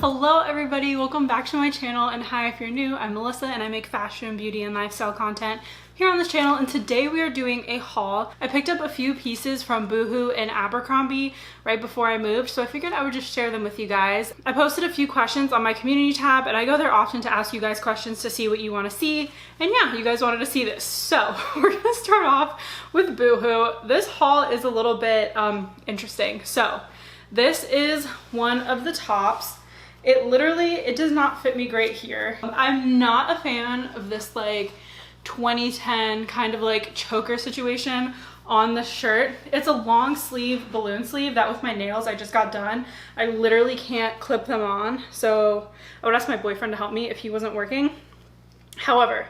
Hello everybody, welcome back to my channel, and hi if you're new, I'm Melissa and I make fashion, beauty, and lifestyle content here on this channel, and today we are doing a haul. I picked up a few pieces from Boohoo and Abercrombie right before I moved, so I figured I would just share them with you guys. I posted a few questions on my community tab, and I go there often to ask you guys questions to see what you want to see, and yeah, you guys wanted to see this. So we're gonna start off with Boohoo. This haul is a little bit interesting. So this is one of the tops. It does not fit me great here. I'm not a fan of this like 2010 kind of like choker situation on the shirt. It's a long sleeve balloon sleeve that with my nails I just got done. I literally can't clip them on. So I would ask my boyfriend to help me if he wasn't working. However,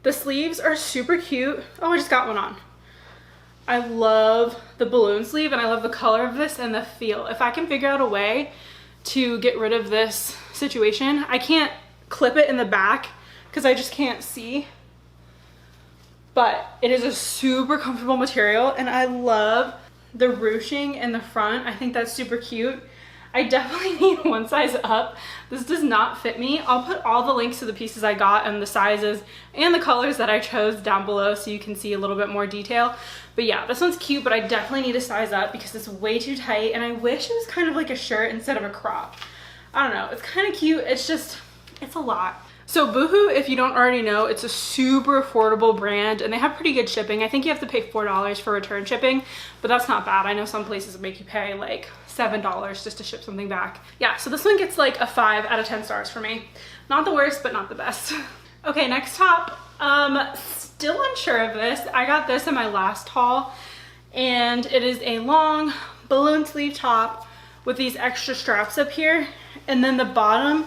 the sleeves are super cute. Oh, I just got one on. I love the balloon sleeve and I love the color of this and the feel. If I can figure out a way to get rid of this situation. I can't clip it in the back because I just can't see, but it is a super comfortable material and I love the ruching in the front. I think that's super cute. I definitely need one size up. This does not fit me. I'll put all the links to the pieces I got and the sizes and the colors that I chose down below so you can see a little bit more detail. But yeah, this one's cute, but I definitely need to size up because it's way too tight and I wish it was kind of like a shirt instead of a crop. I don't know, it's kind of cute. It's just, it's a lot. So Boohoo, if you don't already know, it's a super affordable brand and they have pretty good shipping. I think you have to pay $4 for return shipping, but that's not bad. I know some places make you pay like $7 just to ship something back. Yeah, so this one gets like a 5 out of 10 stars for me. Not the worst, but not the best. Okay, next top. Still unsure of this. I got this in my last haul and it is a long balloon sleeve top with these extra straps up here, and then the bottom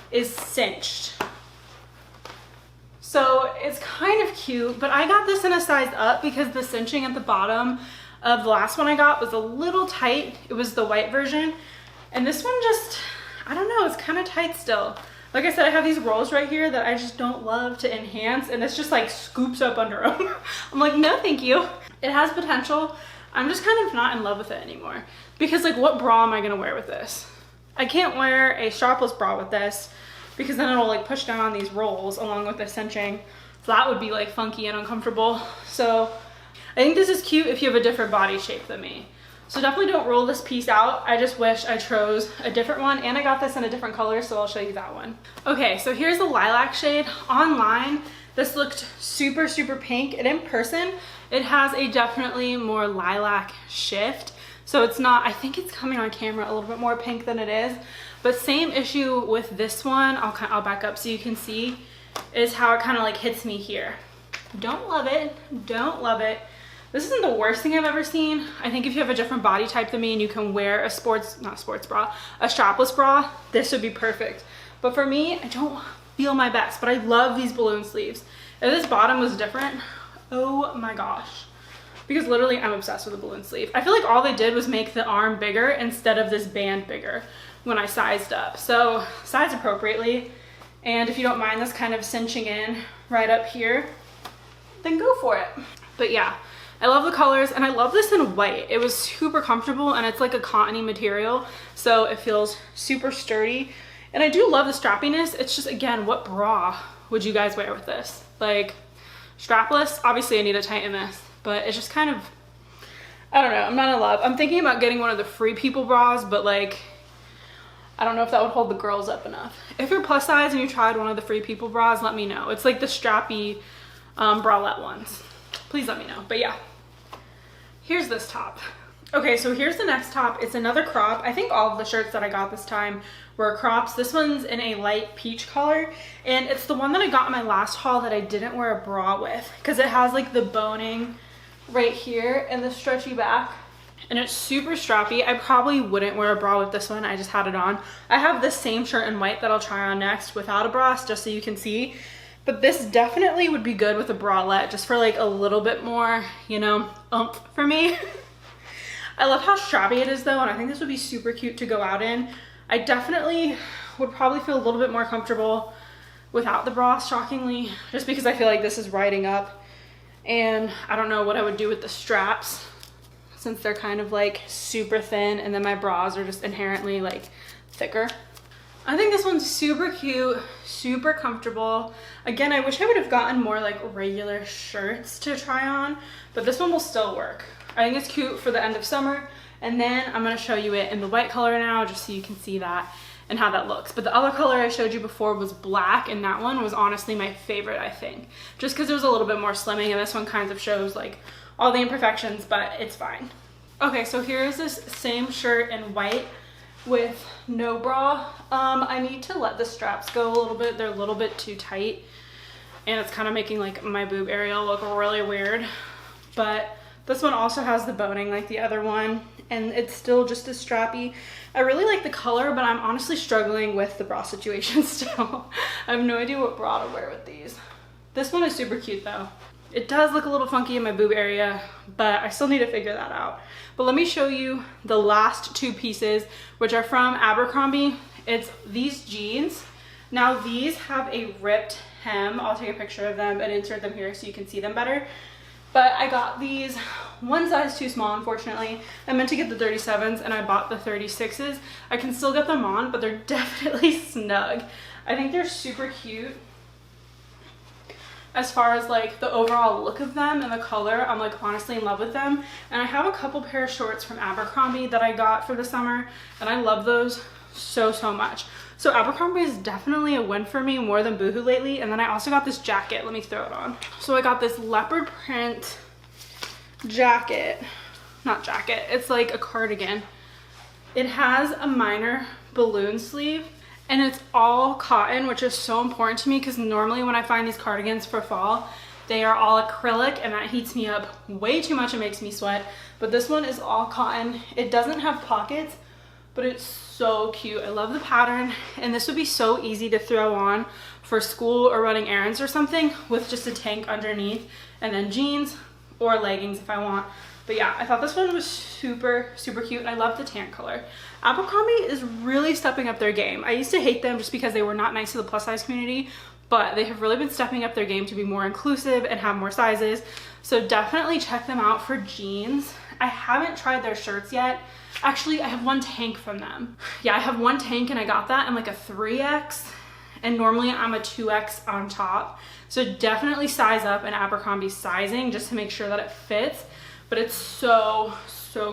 is cinched. So it's kind of cute, but I got this in a size up because the cinching at the bottom of the last one I got was a little tight. It was the white version, and this one just, I don't know, it's kind of tight still. Like I said, I have these rolls right here that I just don't love to enhance, and it's just like scoops up under them. I'm like, no thank you. It has potential. I'm just kind of not in love with it anymore because like what bra am I gonna wear with this? I can't wear a strapless bra with this because then it'll like push down on these rolls along with the cinching. So that would be like funky and uncomfortable. So I think this is cute if you have a different body shape than me. So definitely don't roll this piece out. I just wish I chose a different one, and I got this in a different color, so I'll show you that one. Okay, so here's the lilac shade. Online, this looked super, super pink, and in person, it has a definitely more lilac shift. So it's not, I think it's coming on camera a little bit more pink than it is, but same issue with this one. I'll back up so you can see, is how it kind of like hits me here. Don't love it, don't love it. This isn't the worst thing I've ever seen. I think if you have a different body type than me and you can wear a a strapless bra, this would be perfect. But for me, I don't feel my best, but I love these balloon sleeves. If this bottom was different, oh my gosh. Because literally I'm obsessed with a balloon sleeve. I feel like all they did was make the arm bigger instead of this band bigger when I sized up. So size appropriately. And if you don't mind this kind of cinching in right up here, then go for it. But yeah, I love the colors and I love this in white. It was super comfortable and it's like a cottony material, so it feels super sturdy. And I do love the strappiness. It's just, again, what bra would you guys wear with this? Like strapless, obviously I need to tighten this, but it's just kind of, I don't know, I'm not in love. I'm thinking about getting one of the Free People bras, but like, I don't know if that would hold the girls up enough. If you're plus size and you tried one of the Free People bras, let me know. It's like the strappy bralette ones. Please let me know. But yeah, here's this top. Okay, so here's the next top. It's another crop. I think all of the shirts that I got this time were crops. This one's in a light peach color, and it's the one that I got in my last haul that I didn't wear a bra with because it has like the boning right here and the stretchy back, and it's super strappy. I probably wouldn't wear a bra with this one. I just had it on. I have this same shirt in white that I'll try on next without a bra just so you can see. But this definitely would be good with a bralette just for like a little bit more, you know, oomph for me. I love how strappy it is though, and I think this would be super cute to go out in. I definitely would probably feel a little bit more comfortable without the bra, shockingly, just because I feel like this is riding up. And I don't know what I would do with the straps since they're kind of like super thin, and then my bras are just inherently like thicker. I think this one's super cute, super comfortable. Again, I wish I would have gotten more like regular shirts to try on, but this one will still work. I think it's cute for the end of summer. And then I'm gonna show you it in the white color now, just so you can see that and how that looks. But the other color I showed you before was black, and that one was honestly my favorite, I think. Just because it was a little bit more slimming, and this one kind of shows like all the imperfections, but it's fine. Okay, so here's this same shirt in white with no bra. I need to let the straps go a little bit. They're a little bit too tight, and it's kind of making like my boob area look really weird. But this one also has the boning like the other one, and it's still just as strappy. I really like the color, but I'm honestly struggling with the bra situation still. I have no idea what bra to wear with these. This one is super cute though. It does look a little funky in my boob area, but I still need to figure that out. But let me show you the last two pieces, which are from Abercrombie. It's these jeans. Now these have a ripped hem. I'll take a picture of them and insert them here so you can see them better. But I got these one size too small, unfortunately. I meant to get the 37s and I bought the 36s. I can still get them on, but they're definitely snug. I think they're super cute. As far as like the overall look of them and the color, I'm like honestly in love with them. And I have a couple pair of shorts from Abercrombie that I got for the summer, and I love those so much. So Abercrombie is definitely a win for me, more than BooHoo lately. And then I also got this jacket. Let me throw it on. So I got this leopard print jacket. Not jacket, it's like a cardigan. It has a minor balloon sleeve, and it's all cotton, which is so important to me because normally when I find these cardigans for fall, they are all acrylic, and that heats me up way too much and makes me sweat. But this one is all cotton. It doesn't have pockets, but it's so cute. I love the pattern, and this would be so easy to throw on for school or running errands or something with just a tank underneath, and then jeans or leggings if I want. But yeah, I thought this one was super cute, and I love the tan color. Abercrombie is really stepping up their game. I used to hate them just because they were not nice to the plus size community, but they have really been stepping up their game to be more inclusive and have more sizes. So definitely check them out for jeans. I haven't tried their shirts yet. Actually, I have one tank from them. Yeah, I have one tank, and I got that in like a 3X, and normally I'm a 2X on top. So definitely size up in Abercrombie sizing just to make sure that it fits. But it's so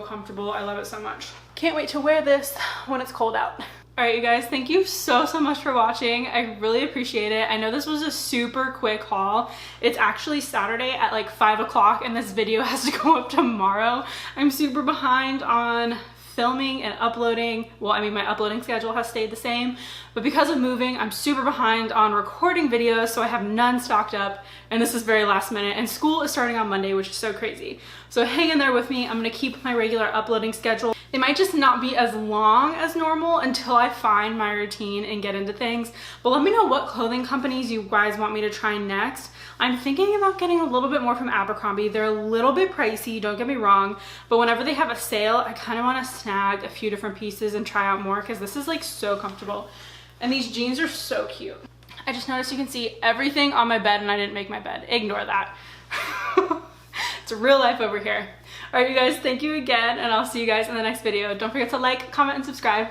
comfortable. I love it so much. Can't wait to wear this when it's cold out. All right, you guys, thank you so much for watching. I really appreciate it. I know this was a super quick haul. It's actually Saturday at like 5 o'clock, and this video has to go up tomorrow. I'm super behind on filming and uploading. Well, I mean, my uploading schedule has stayed the same, but because of moving, I'm super behind on recording videos, so I have none stocked up, and this is very last minute, and school is starting on Monday, which is so crazy. So hang in there with me. I'm gonna keep my regular uploading schedule. It might just not be as long as normal until I find my routine and get into things, but let me know what clothing companies you guys want me to try next. I'm thinking about getting a little bit more from Abercrombie. They're a little bit pricey, don't get me wrong, but whenever they have a sale, I kind of want to snag a few different pieces and try out more because this is like so comfortable. And these jeans are so cute. I just noticed you can see everything on my bed, and I didn't make my bed. Ignore that. It's real life over here. All right, you guys, thank you again, and I'll see you guys in the next video. Don't forget to like, comment, and subscribe.